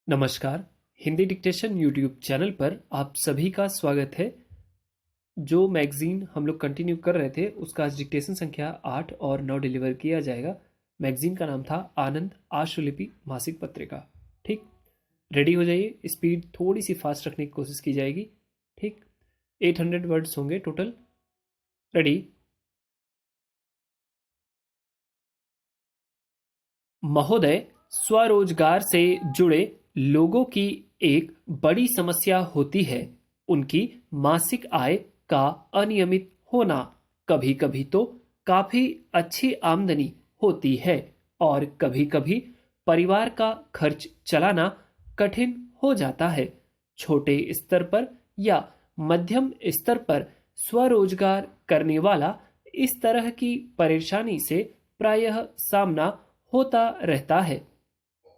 नमस्कार। Hindi dictation YouTube channel पर आप सभी का स्वागत है। जो मैगज़ीन हम लोग कंटिन्यू कर रहे थे उसका आज डिक्टेशन संख्या 8 और 9 डिलीवर किया जाएगा। मैगज़ीन का नाम था आनंद आशुलिपि मासिक पत्रिका। ठीक, रेडी हो जाइए। स्पीड थोड़ी सी फास्ट रखने की कोशिश की जाएगी। ठीक, 800 वर्ड्स होंगे टोटल। रेडी। महोदय, स्वरोजगार से जुड़े लोगों की एक बड़ी समस्या होती है उनकी मासिक आय का अनियमित होना। कभी-कभी तो काफी अच्छी आमदनी होती है और कभी-कभी परिवार का खर्च चलाना कठिन हो जाता है। छोटे स्तर पर या मध्यम स्तर पर स्वरोजगार करने वाला इस तरह की परेशानी से प्रायः सामना होता रहता है।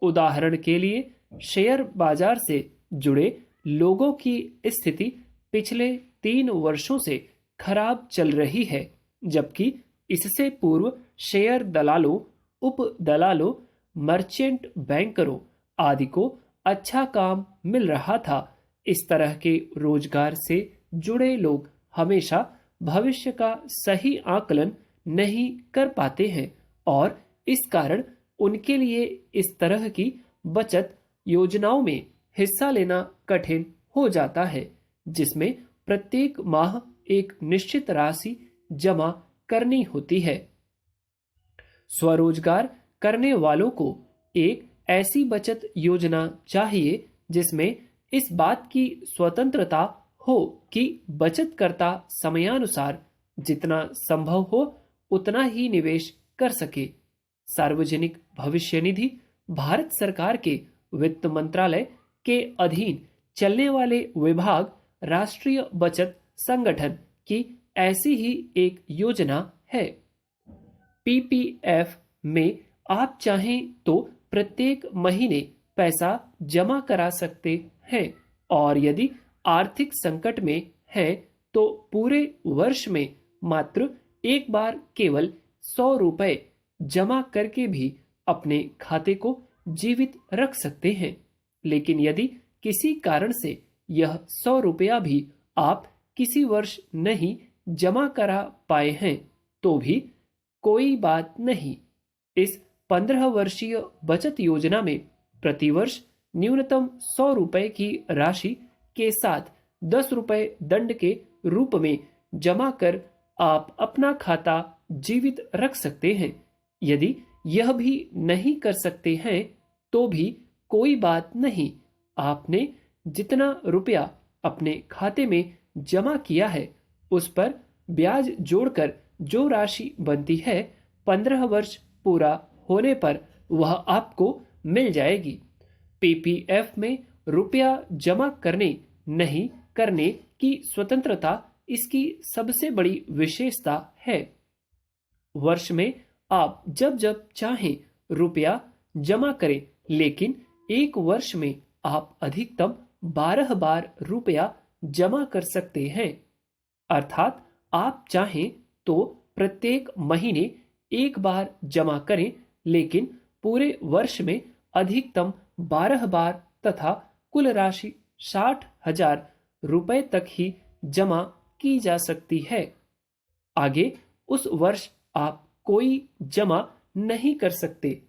उदाहरण के लिए शेयर बाजार से जुड़े लोगों की स्थिति पिछले 3 वर्षों से खराब चल रही है, जबकि इससे पूर्व शेयर दलालों, उप दलालों, मर्चेंट बैंकरों आदि को अच्छा काम मिल रहा था। इस तरह के रोजगार से जुड़े लोग हमेशा भविष्य का सही आकलन नहीं कर पाते हैं और इस कारण उनके लिए इस तरह की बचत योजनाओं में हिस्सा लेना कठिन हो जाता है, जिसमें प्रत्येक माह एक निश्चित राशि जमा करनी होती है। स्वरोजगार करने वालों को एक ऐसी बचत योजना चाहिए जिसमें इस बात की स्वतंत्रता हो कि बचतकर्ता समयानुसार जितना संभव हो उतना ही निवेश कर सके। सार्वजनिक भविष्य निधि भारत सरकार के वित्त मंत्रालय के अधीन चलने वाले विभाग राष्ट्रीय बचत संगठन की ऐसी ही एक योजना है। पीपीएफ में आप चाहें तो प्रत्येक महीने पैसा जमा करा सकते हैं और यदि आर्थिक संकट में हैं तो पूरे वर्ष में मात्र एक बार केवल 100 रुपए जमा करके भी अपने खाते को जीवित रख सकते हैं। लेकिन यदि किसी कारण से यह 100 रुपया भी आप किसी वर्ष नहीं जमा करा पाए हैं तो भी कोई बात नहीं। इस 15 वर्षीय बचत योजना में प्रतिवर्ष न्यूनतम 100 रुपए की राशि के साथ 10 रुपए दंड के रूप में जमा कर आप अपना खाता जीवित रख सकते हैं। यदि यह भी नहीं कर सकते हैं तो भी कोई बात नहीं। आपने जितना रुपया अपने खाते में जमा किया है उस पर ब्याज जोड़कर जो राशि बनती है 15 वर्ष पूरा होने पर वह आपको मिल जाएगी। पीपीएफ में रुपया जमा करने नहीं करने की स्वतंत्रता इसकी सबसे बड़ी विशेषता है। वर्ष में आप जब जब चाहें रुपया जमा करें, लेकिन एक वर्ष में आप अधिकतम 12 बार रुपया जमा कर सकते हैं। अर्थात आप चाहें तो प्रत्येक महीने एक बार जमा करें, लेकिन पूरे वर्ष में अधिकतम 12 बार तथा कुल राशि 60,000 रुपए तक ही जमा की जा सकती है। आगे उस वर्ष आप कोई जमा नहीं कर सकते।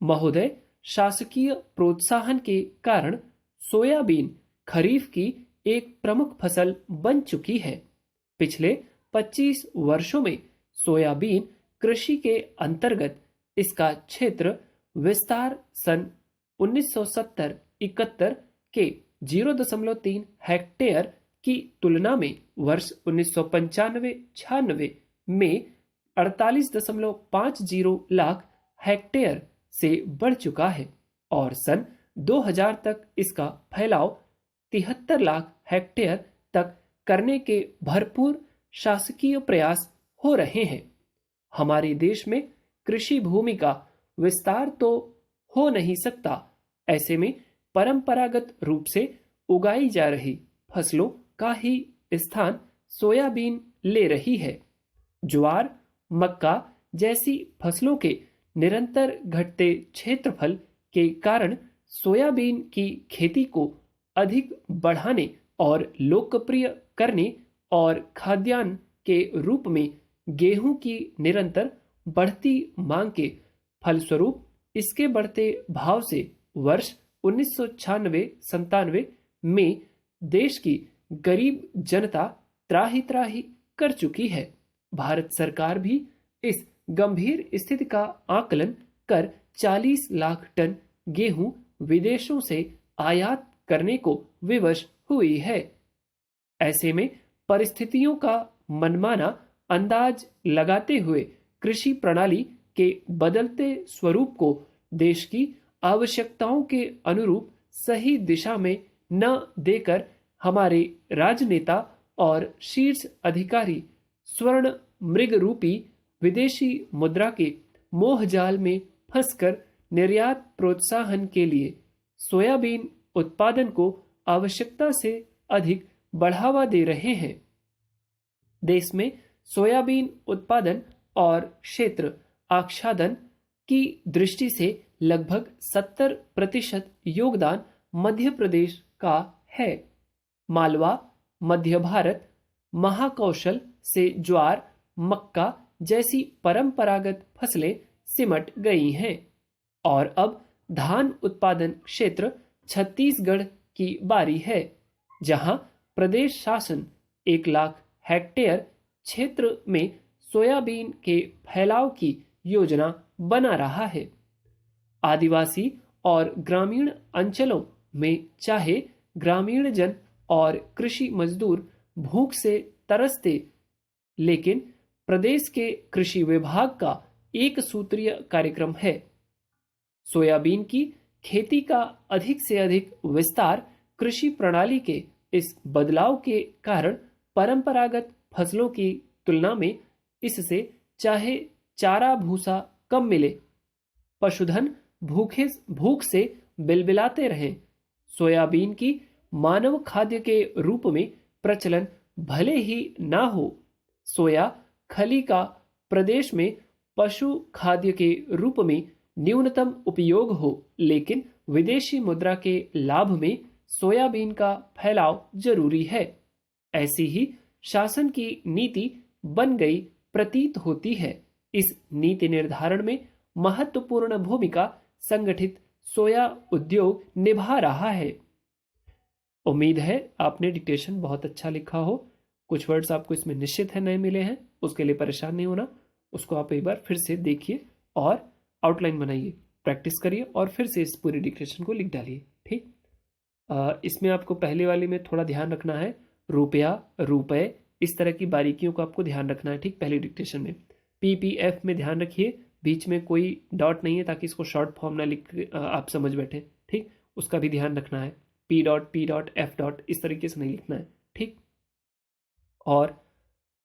महोदय, शासकीय प्रोत्साहन के कारण सोयाबीन खरीफ की एक प्रमुख फसल बन चुकी है। पिछले 25 वर्षों में सोयाबीन कृषि के अंतर्गत इसका क्षेत्र विस्तार सन 1970-71 के 0.3 हेक्टेयर की तुलना में वर्ष 1995-96 में 48.50 लाख हेक्टेयर से बढ़ चुका है और सन 2000 तक इसका फैलाव 73 लाख हेक्टेयर तक करने के भरपूर शासकीय प्रयास हो रहे हैं। हमारे देश में कृषि भूमि का विस्तार तो हो नहीं सकता, ऐसे में परंपरागत रूप से उगाई जा रही फसलों का ही स्थान सोयाबीन ले रही है। ज्वार, मक्का जैसी फसलों के निरंतर घटते क्षेत्रफल के कारण सोयाबीन की खेती को अधिक बढ़ाने और लोकप्रिय करने और खाद्यान्न के रूप में गेहूं की निरंतर बढ़ती मांग के फलस्वरूप इसके बढ़ते भाव से वर्ष 1996-97 में देश की गरीब जनता त्राही त्राही कर चुकी है। भारत सरकार भी इस गंभीर स्थिति का आकलन कर 40 लाख टन गेहूं विदेशों से आयात करने को विवश हुई है। ऐसे में परिस्थितियों का मनमाना अंदाज लगाते हुए कृषि प्रणाली के बदलते स्वरूप को देश की आवश्यकताओं के अनुरूप सही दिशा में न देकर हमारे राजनेता और शीर्ष अधिकारी स्वर्ण मृग रूपी विदेशी मुद्रा के मोहजाल में फंसकर निर्यात प्रोत्साहन के लिए सोयाबीन उत्पादन को आवश्यकता से अधिक बढ़ावा दे रहे हैं। देश में सोयाबीन उत्पादन और क्षेत्र आच्छादन की दृष्टि से लगभग 70% योगदान मध्य प्रदेश का है। मालवा, मध्य भारत, महाकौशल से ज्वार, मक्का जैसी परंपरागत फसलें सिमट गई हैं और अब धान उत्पादन क्षेत्र छत्तीसगढ़ की बारी है, जहां प्रदेश शासन 1 लाख हेक्टेयर क्षेत्र में सोयाबीन के फैलाव की योजना बना रहा है। आदिवासी और ग्रामीण अंचलों में चाहे ग्रामीण जन और कृषि मजदूर भूख से तरसते, लेकिन प्रदेश के कृषि विभाग का एक सूत्रीय कार्यक्रम है। सोयाबीन की खेती का अधिक से अधिक विस्तार कृषि प्रणाली के इस बदलाव के कारण परंपरागत फसलों की तुलना में इससे चाहे चारा भूसा कम मिले, पशुधन भूख से बिलबिलाते रहें, सोयाबीन की मानव खाद्य के रूप में प्रचलन भले ही ना हो, सोया खली का प्रदेश में पशु खाद्य के रूप में न्यूनतम उपयोग हो, लेकिन विदेशी मुद्रा के लाभ में सोयाबीन का फैलाव जरूरी है। ऐसी ही शासन की नीति बन गई प्रतीत होती है। इस नीति निर्धारण में महत्वपूर्ण भूमिका संगठित सोया उद्योग निभा रहा है। उम्मीद है आपने डिक्टेशन बहुत अच्छा लिखा हो। कुछ वर्ड्स आपको इसमें निश्चित है नए मिले हैं, उसके लिए परेशान नहीं होना। उसको आप एक बार फिर से देखिए और आउटलाइन बनाइए, प्रैक्टिस करिए और फिर से इस पूरी डिक्टेशन को लिख डालिए। ठीक, इसमें आपको पहले वाले में थोड़ा ध्यान रखना है, रुपया, रुपए, इस तरह की बारीकियों को आपको ध्यान रखना है। ठीक, पहली डिक्टेशन में पीपीएफ में ध्यान रखिए, बीच में कोई डॉट नहीं है ताकि इसको शॉर्ट फॉर्म ना लिख आप समझ बैठे। ठीक, उसका भी ध्यान रखना है। पी डॉट एफ डॉट इस तरीके से नहीं लिखना है। ठीक, और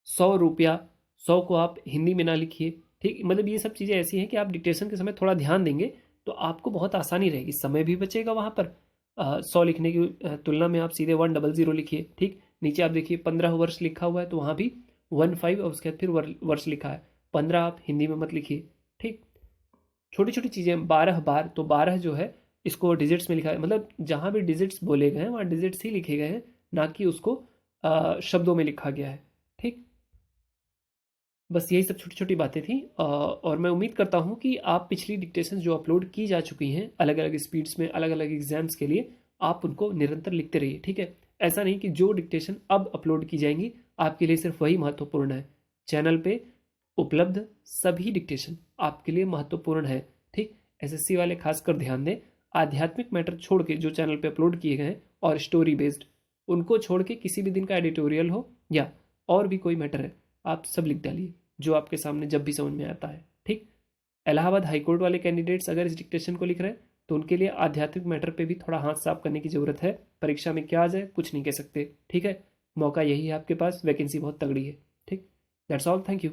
100 रुपया, 100 को आप हिंदी में ना लिखिए। ठीक, मतलब ये सब चीज़ें ऐसी हैं कि आप डिक्टेशन के समय थोड़ा ध्यान देंगे तो आपको बहुत आसानी रहेगी, समय भी बचेगा। वहाँ पर 100 लिखने की तुलना में आप सीधे 100 लिखिए। ठीक, नीचे आप देखिए 15 वर्ष लिखा हुआ है तो वहाँ भी 15 और उसके बाद फिर वर्ष लिखा है। 15 आप हिंदी में मत लिखिए। ठीक, छोटी छोटी चीज़ें, 12 बार, तो 12 जो है इसको डिजिट्स में लिखा है, मतलब जहाँ भी डिजिट्स बोले गए हैं वहाँ डिजिट्स ही लिखे गए हैं, ना कि उसको शब्दों में लिखा गया है। ठीक, बस यही सब छोटी छोटी बातें थी और मैं उम्मीद करता हूँ कि आप पिछली डिक्टेशन जो अपलोड की जा चुकी हैं अलग अलग स्पीड्स में अलग अलग एग्जाम्स के लिए, आप उनको निरंतर लिखते रहिए। ठीक है, ऐसा नहीं कि जो डिक्टेशन अब अपलोड की जाएंगी आपके लिए सिर्फ वही महत्वपूर्ण है। चैनल पे उपलब्ध सभी डिक्टेशन आपके लिए महत्वपूर्ण है। ठीक, एसएससी वाले खासकर ध्यान दें, आध्यात्मिक मैटर छोड़ के जो चैनल पे अपलोड किए गए हैं और स्टोरी बेस्ड, उनको छोड़ के किसी भी दिन का एडिटोरियल हो या और भी कोई मैटर है, आप सब लिख डालिए जो आपके सामने जब भी समझ में आता है। ठीक, इलाहाबाद हाईकोर्ट वाले कैंडिडेट्स अगर इस डिक्टेशन को लिख रहे हैं तो उनके लिए आध्यात्मिक मैटर पे भी थोड़ा हाथ साफ करने की जरूरत है। परीक्षा में क्या आ जाए कुछ नहीं कह सकते। ठीक है, मौका यही है आपके पास, वैकेंसी बहुत तगड़ी है। ठीक, दैट्स ऑल, थैंक यू।